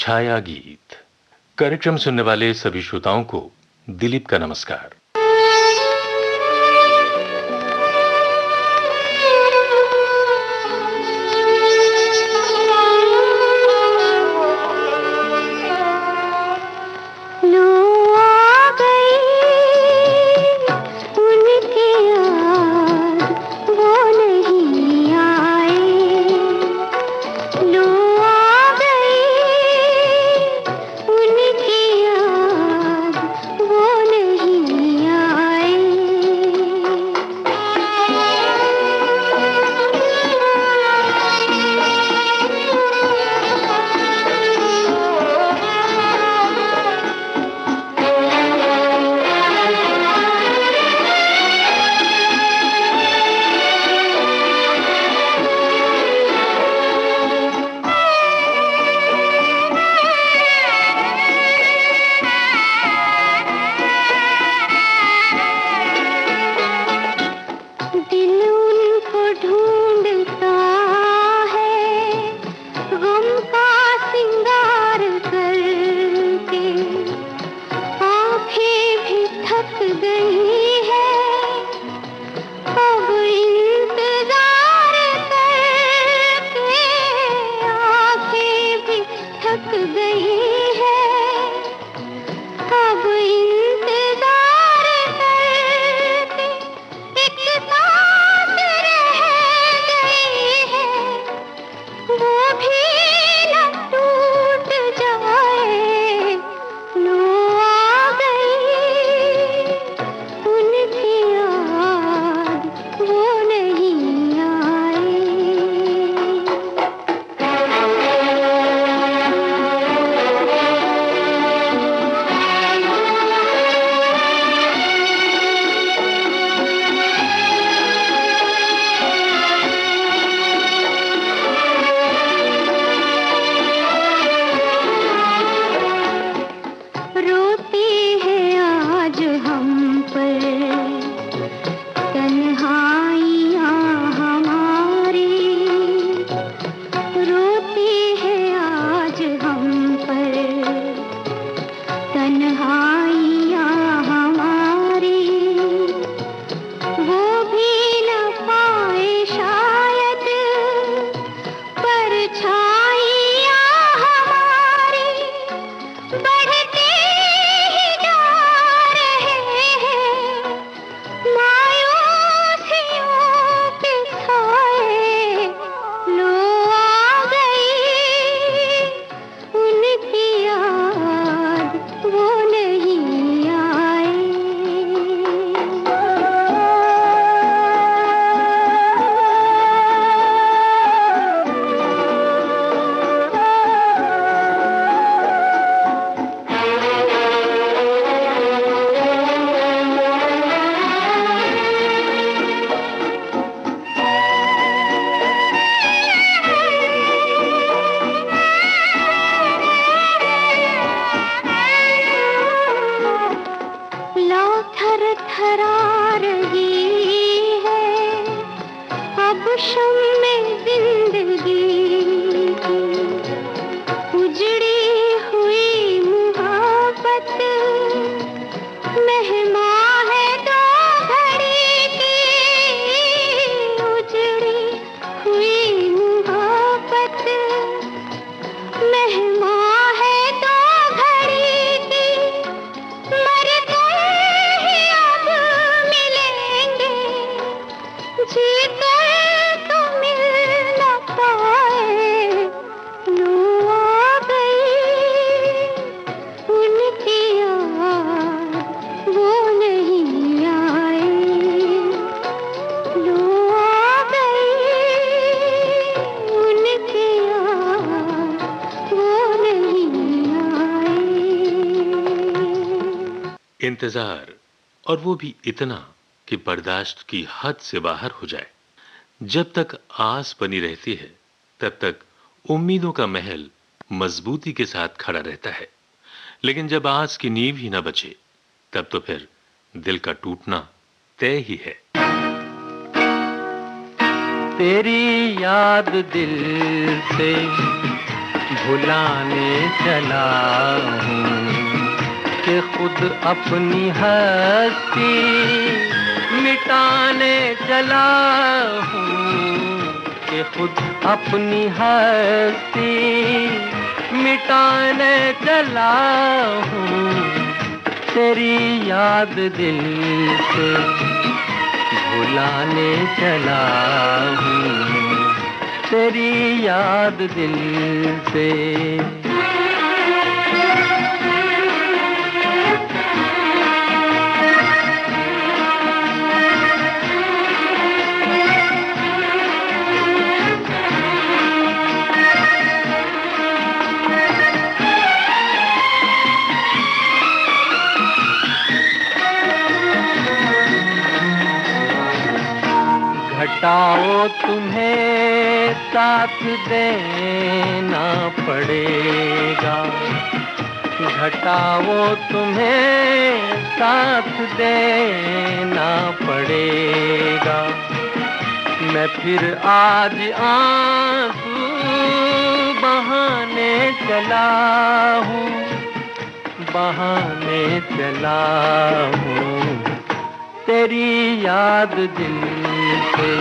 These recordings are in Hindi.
छाया गीत कार्यक्रम सुनने वाले सभी श्रोताओं को दिलीप का नमस्कार। इंतजार, और वो भी इतना कि बर्दाश्त की हद से बाहर हो जाए। जब तक आस बनी रहती है तब तक उम्मीदों का महल मजबूती के साथ खड़ा रहता है, लेकिन जब आस की नींव ही न बचे तब तो फिर दिल का टूटना तय ही है। तेरी याद दिल से भुलाने चला हूँ कि खुद अपनी हस्ती मिटाने चला हूँ कि खुद अपनी हस्ती मिटाने चला हूँ। तेरी याद दिल से भुलाने चला हूँ, तेरी याद दिल से। घटाओ तुम्हें साथ देना पड़ेगा, घटाओ तुम्हें साथ देना पड़ेगा। मैं फिर आज आंसू बहाने चला हूँ, बहाने चला हूँ। तेरी याद दिल से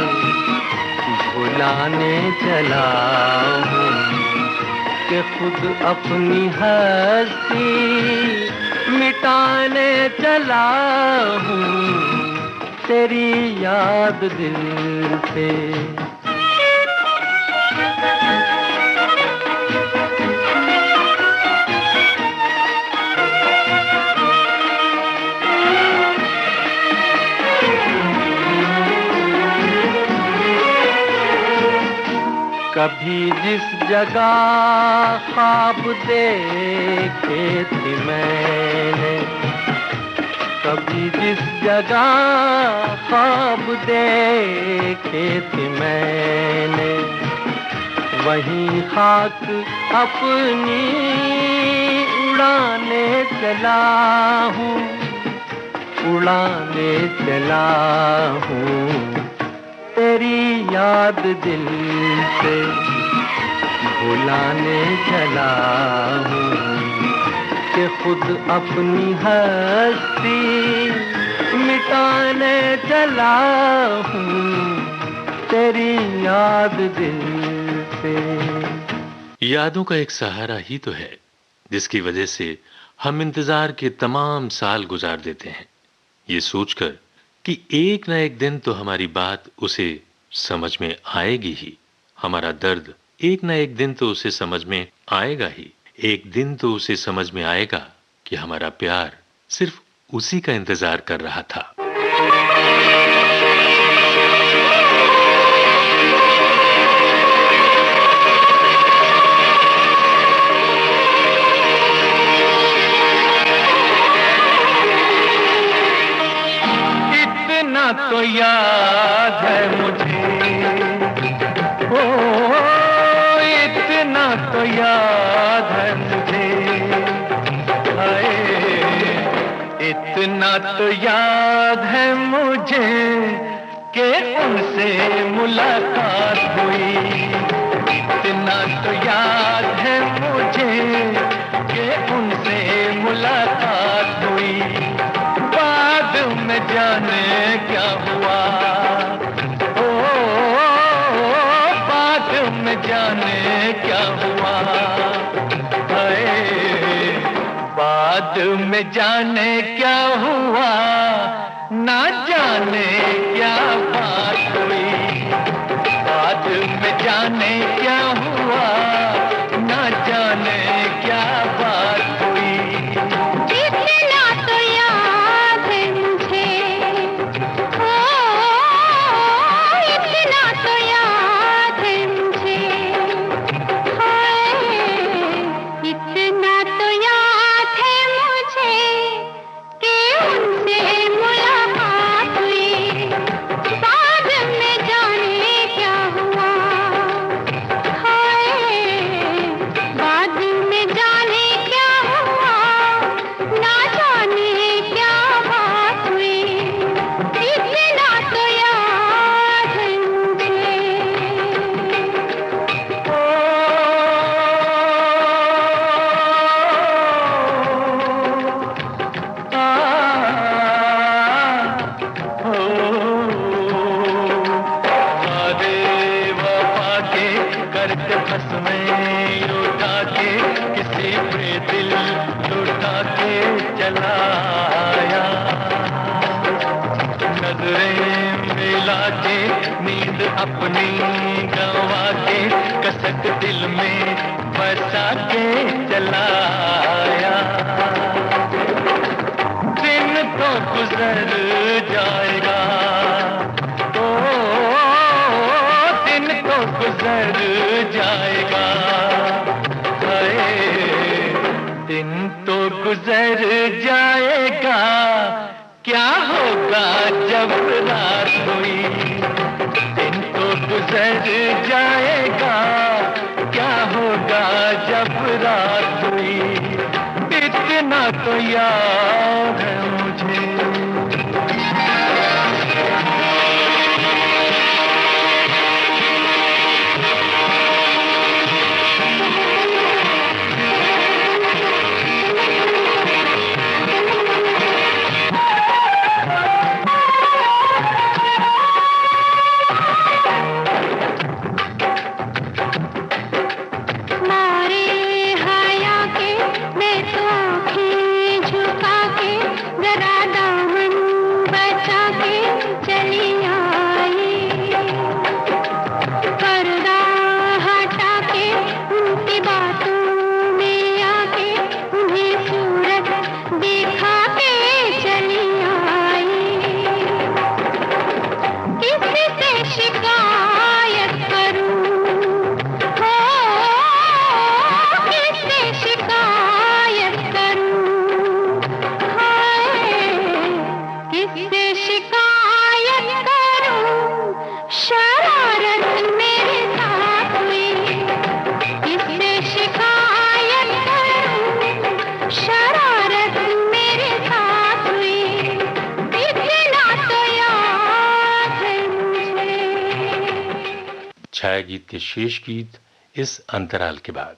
भुलाने चला हूँ कि खुद अपनी हस्ती मिटाने चला हूँ। तेरी याद दिल से। कभी जिस जगह ख्वाब देखे थे मैंने, कभी जिस जगह ख्वाब देखे थे मैंने, वहीं खाक अपनी उड़ाने चला हूँ, उड़ाने चला हूँ। तेरी याद दिल से भुलाने चला हूँ कि खुद अपनी हस्ती मिटाने चला हूँ। तेरी याद दिल से। यादों का एक सहारा ही तो है जिसकी वजह से हम इंतजार के तमाम साल गुजार देते हैं, ये सोचकर कि एक ना एक दिन तो हमारी बात उसे समझ में आएगी ही, हमारा दर्द एक ना एक दिन तो उसे समझ में आएगा ही। एक दिन तो उसे समझ में आएगा कि हमारा प्यार सिर्फ उसी का इंतजार कर रहा था। इतना तो याद है मुझे, ओ इतना तो याद है मुझे, हाय इतना तो याद है मुझे कि उनसे मुलाकात हुई। इतना तो याद है मुझे कि उनसे मुलाकात हुई। बाद में जाने क्या हुआ, ओ बाद में जाने क्या हुआ, हाय बाद में जाने क्या हुआ, ना जाने क्या बात हुई। बाद में जाने क्या हुआ, ना जाने क्या बात हुई। इतना तो याद है मुझे, ओ इतना तो याद है मुझे, हाय इतना तो याद है मुझे कि उनसे मुलाकात हुई। बाद में जाने क्या हुआ, अपनी गवा के कसक दिल में बसा के चलाया। दिन तो गुजर जाएगा, ओ दिन तो गुजर जाएगा, हाय दिन तो गुजर जाएगा, क्या होगा जब रात हुई। दिन तो गुजर जाएगा, क्या होगा जब रात हुई। इतना तो याद है मुझे। छाया गीत के शेष गीत इस अंतराल के बाद।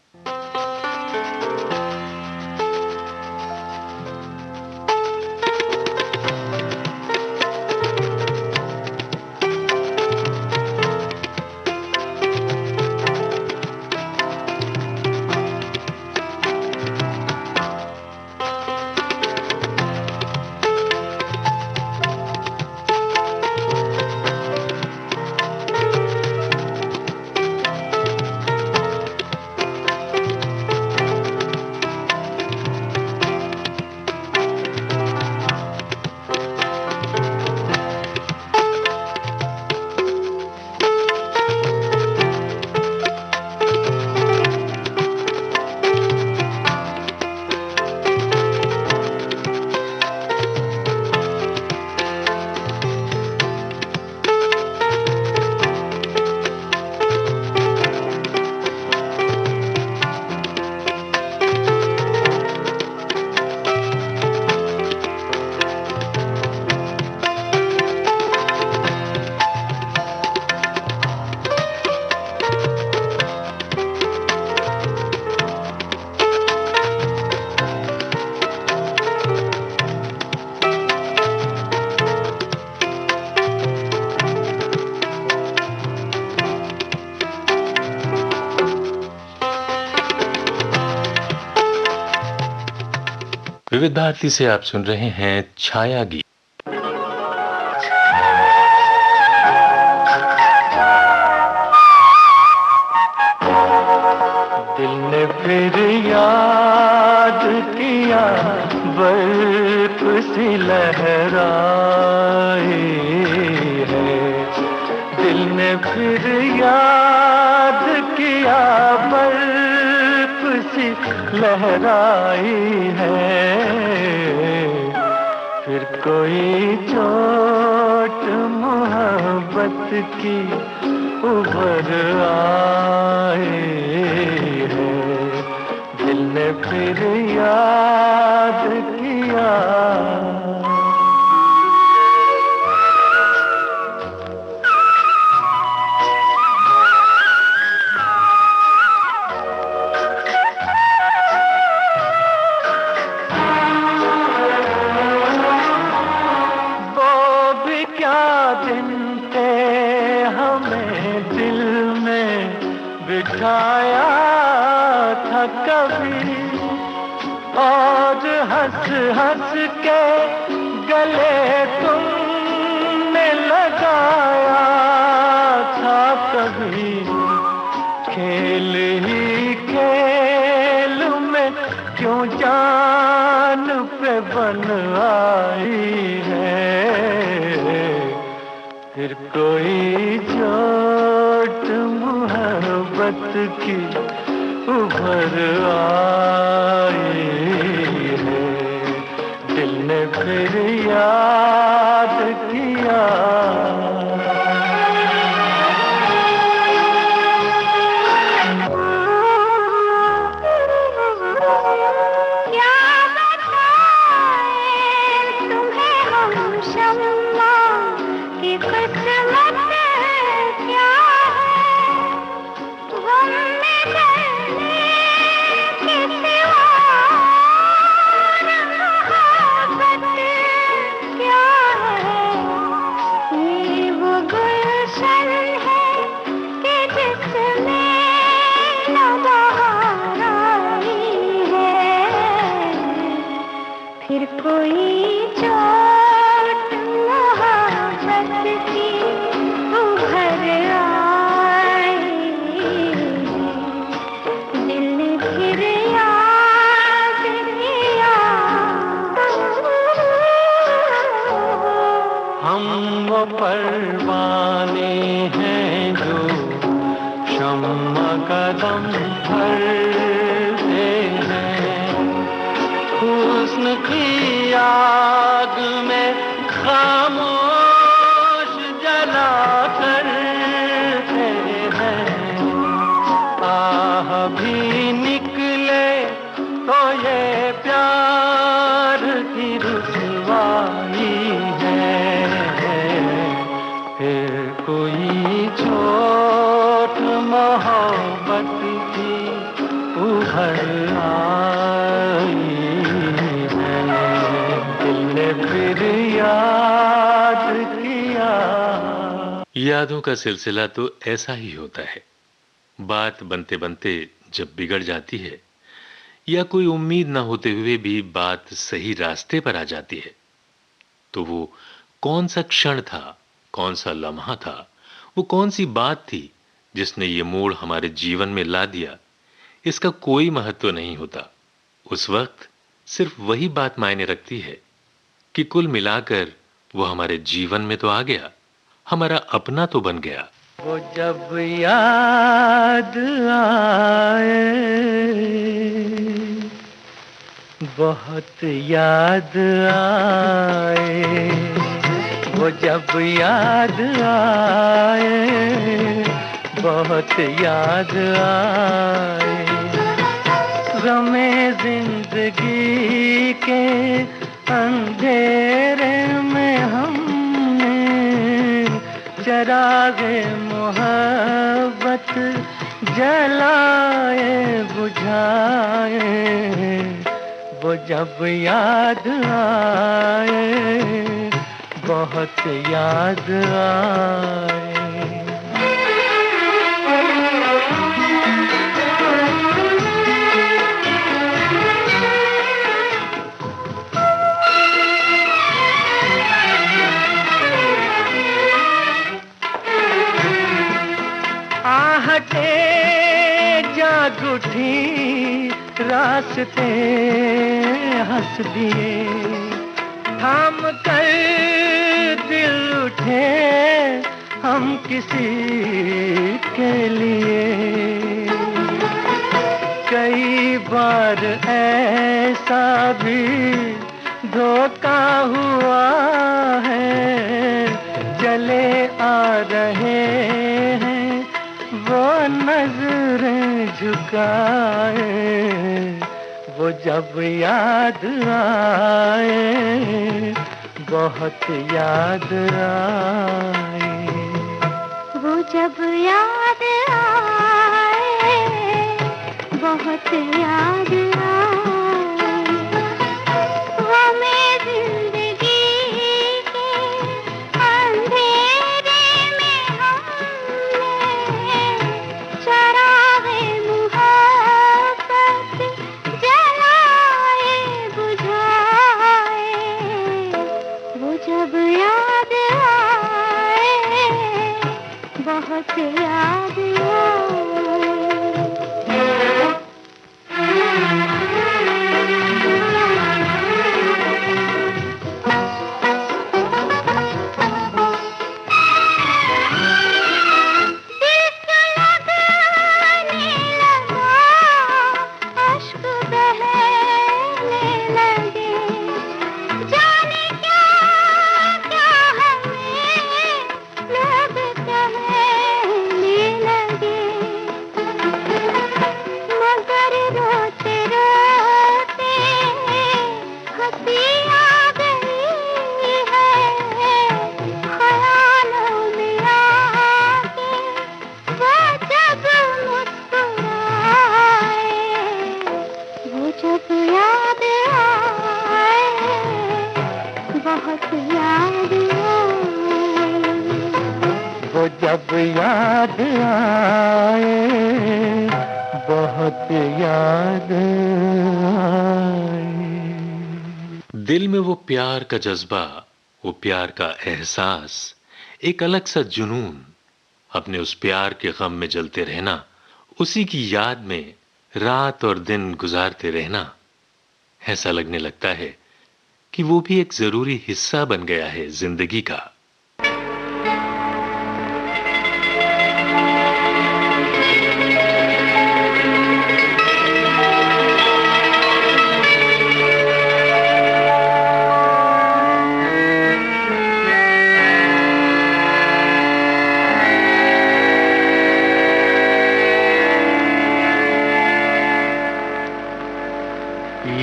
विविध भारती से आप सुन रहे हैं छाया गीत। दिल ने फिर याद किया, बर्फ सी लहराई है। दिल ने फिर याद किया, बर्फ सी लहराई है। फिर कोई चोट मोहब्बत की उभर आए है। दिल ने फिर याद किया। बिठाया था कभी और हंस हंस के गले तुमने लगाया था। क्यों जान पे बन आई है, फिर कोई चोट मोहब्बत की उभर आई है, दिल ने फिर याद किया। फिर कोई चोट मोहब्बत की उभर आई, दिल ने फिर याद किया। हम वो परवाने हैं जो शम्मा कदम भरते हैं, हुस्न की आग में खामोश जला करते हैं। आह भी निकले तो ये प्यार की रुसवाई है, फिर कोई चोट मोहब्बत की उभर आई है, दिल ने फिर याद किया। यादों का सिलसिला तो ऐसा ही होता है। बात बनते बनते जब बिगड़ जाती है या कोई उम्मीद ना होते हुए भी बात सही रास्ते पर आ जाती है, तो वो कौन सा क्षण था, कौन सा लम्हा था, वो कौन सी बात थी जिसने ये मोड़ हमारे जीवन में ला दिया, इसका कोई महत्व नहीं होता। उस वक्त सिर्फ वही बात मायने रखती है कि कुल मिलाकर वो हमारे जीवन में तो आ गया, हमारा अपना तो बन गया। वो जब याद आए, बहुत याद आए, वो जब याद आए, बहुत याद आए, गमे जिंदगी के अंधेरे में हमने चरागे मोहब्बत जलाए बुझाए, वो जब याद आए, बहुत याद आए। आहटे जाग उठी, रास्ते हंस दिए, थाम कर दिल उठे हम किसी के लिए। कई बार ऐसा भी धोखा हुआ है, चले आ रहे हैं वो नजरें झुकाए, वो जब याद आए, बहुत याद आए, वो जब याद आए, बहुत याद आए, वो मैं जिंदगी के अंधेरे में हमने चरागे मोहब्बत जलाए बुझाए, वो जब याद आए, बहुत याद आए। अब याद आए, बहुत याद आए। दिल में वो प्यार का जज्बा, वो प्यार का एहसास, एक अलग सा जुनून, अपने उस प्यार के गम में जलते रहना, उसी की याद में रात और दिन गुजारते रहना। ऐसा लगने लगता है कि वो भी एक जरूरी हिस्सा बन गया है जिंदगी का।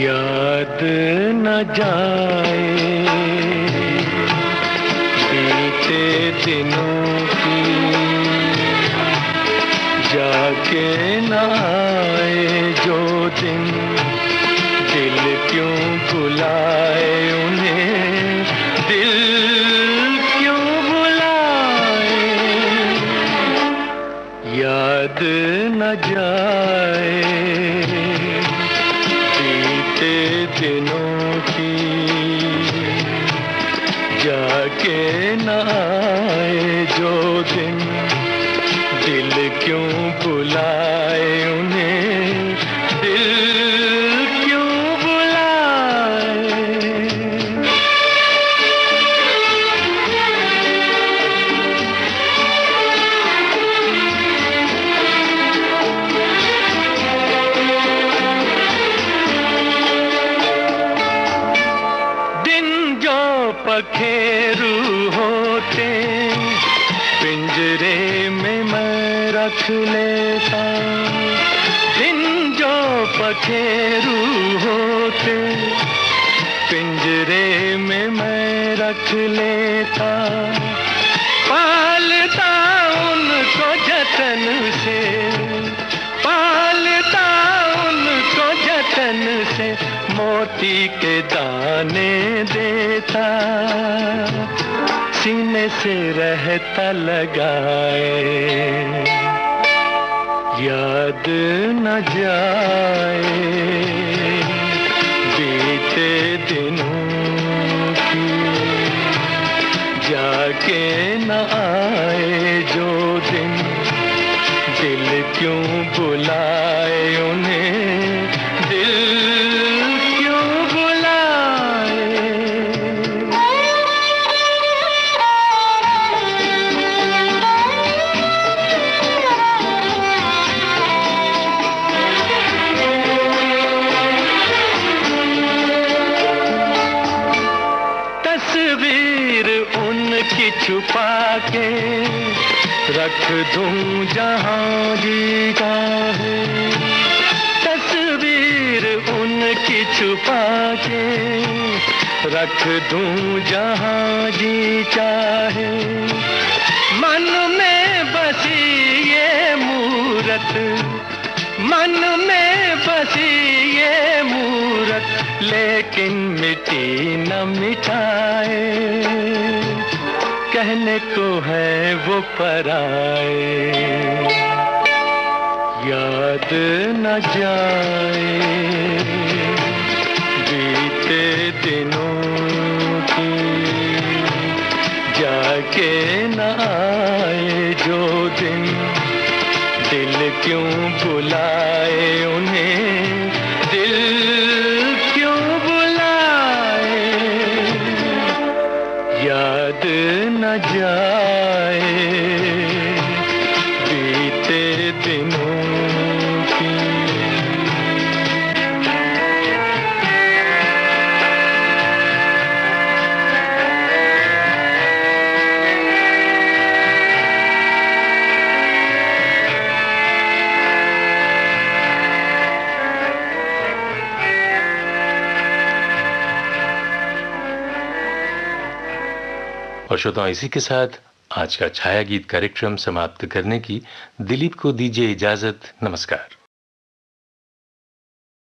याद न जाए बीते दिनों की, जाके न आए जो दिन, दिल क्यों बुलाए उन्हें, दिल क्यों बुलाए। याद न जाए दिनों की, जाके न आए जो दिन, दिल क्यों बुलाए उन्हें, दिल क्यों बुलाए। पखेरू होते पिंजरे में मैं रख लेता, दिन जो पखेरू होते पिंजरे में मैं रख लेता, पालता उनको जतन से, पालता उनको जतन से, मोती के दाने देता, सीने से रहता लगाए। याद न जाए बीते दिनों की, जाके न आए जो दिन, दिल क्यों बुलाए उन्हें, दिल क्यों बुलाए। तस्वीर उनकी छुपा के रख दूं जहां जी चाहे, तस्वीर उनकी छुपा के रख दूं जहां जी चाहे, मन में बसी ये मूरत, मन में बसी ये मूरत, लेकिन मिटी न मिटाए, कहने को है वो पराए। याद न जाए बीते दिनों की, जाके न आए जो दिन, दिल क्यों बुलाए उन्हें, दिल क्यों बुलाए। याद न जाए बीते दिनों की। और श्रोताओं, इसी के साथ आज का छाया गीत कार्यक्रम समाप्त करने की दिलीप को दीजिए इजाजत। नमस्कार।